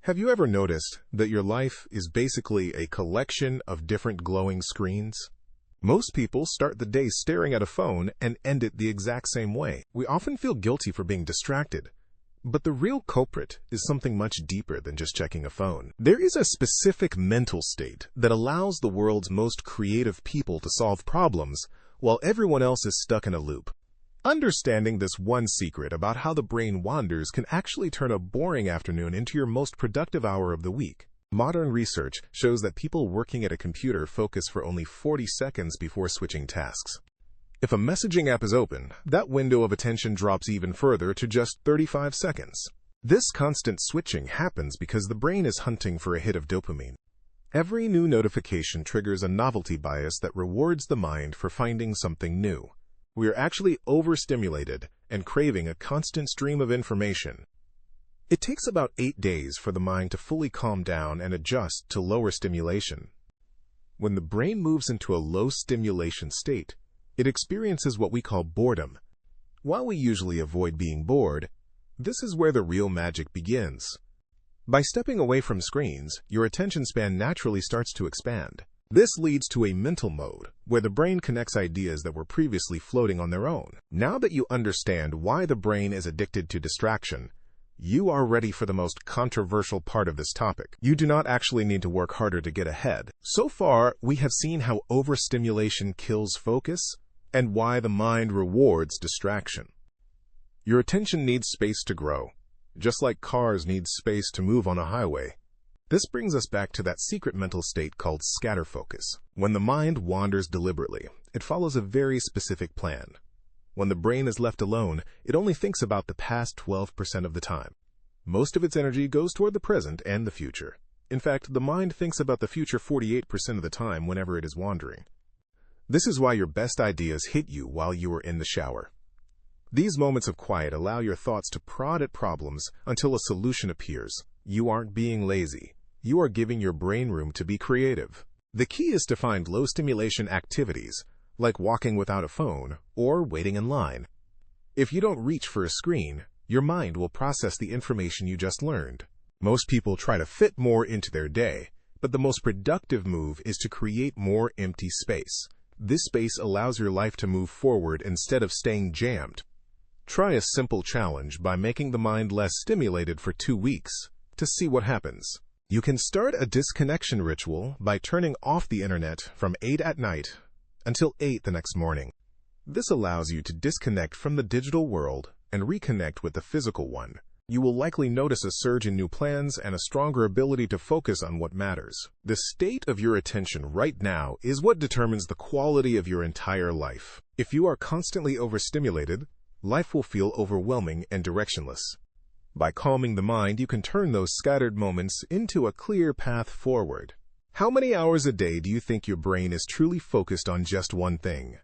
Have you ever noticed that your life is basically a collection of different glowing screens? Most people start the day staring at a phone and end it the exact same way. We often feel guilty for being distracted, but the real culprit is something much deeper than just checking a phone. There is a specific mental state that allows the world's most creative people to solve problems while everyone else is stuck in a loop. Understanding this one secret about how the brain wanders can actually turn a boring afternoon into your most productive hour of the week. Modern research shows that people working at a computer focus for only 40 seconds before switching tasks. If a messaging app is open, that window of attention drops even further to just 35 seconds. This constant switching happens because the brain is hunting for a hit of dopamine. Every new notification triggers a novelty bias that rewards the mind for finding something new. We are actually overstimulated and craving a constant stream of information. It takes about 8 days for the mind to fully calm down and adjust to lower stimulation. When the brain moves into a low stimulation state, it experiences what we call boredom. While we usually avoid being bored, this is where the real magic begins. By stepping away from screens, your attention span naturally starts to expand. This leads to a mental mode, where the brain connects ideas that were previously floating on their own. Now that you understand why the brain is addicted to distraction, you are ready for the most controversial part of this topic. You do not actually need to work harder to get ahead. So far, we have seen how overstimulation kills focus and why the mind rewards distraction. Your attention needs space to grow, just like cars need space to move on a highway. This brings us back to that secret mental state called scatter focus. When the mind wanders deliberately, it follows a very specific plan. When the brain is left alone, it only thinks about the past 12% of the time. Most of its energy goes toward the present and the future. In fact, the mind thinks about the future 48% of the time whenever it is wandering. This is why your best ideas hit you while you are in the shower. These moments of quiet allow your thoughts to prod at problems until a solution appears. You aren't being lazy. You are giving your brain room to be creative. The key is to find low-stimulation activities, like walking without a phone or waiting in line. If you don't reach for a screen, your mind will process the information you just learned. Most people try to fit more into their day, but the most productive move is to create more empty space. This space allows your life to move forward instead of staying jammed. Try a simple challenge by making the mind less stimulated for 2 weeks to see what happens. You can start a disconnection ritual by turning off the internet from 8 at night until 8 the next morning. This allows you to disconnect from the digital world and reconnect with the physical one. You will likely notice a surge in new plans and a stronger ability to focus on what matters. The state of your attention right now is what determines the quality of your entire life. If you are constantly overstimulated, life will feel overwhelming and directionless. By calming the mind, you can turn those scattered moments into a clear path forward. How many hours a day do you think your brain is truly focused on just one thing?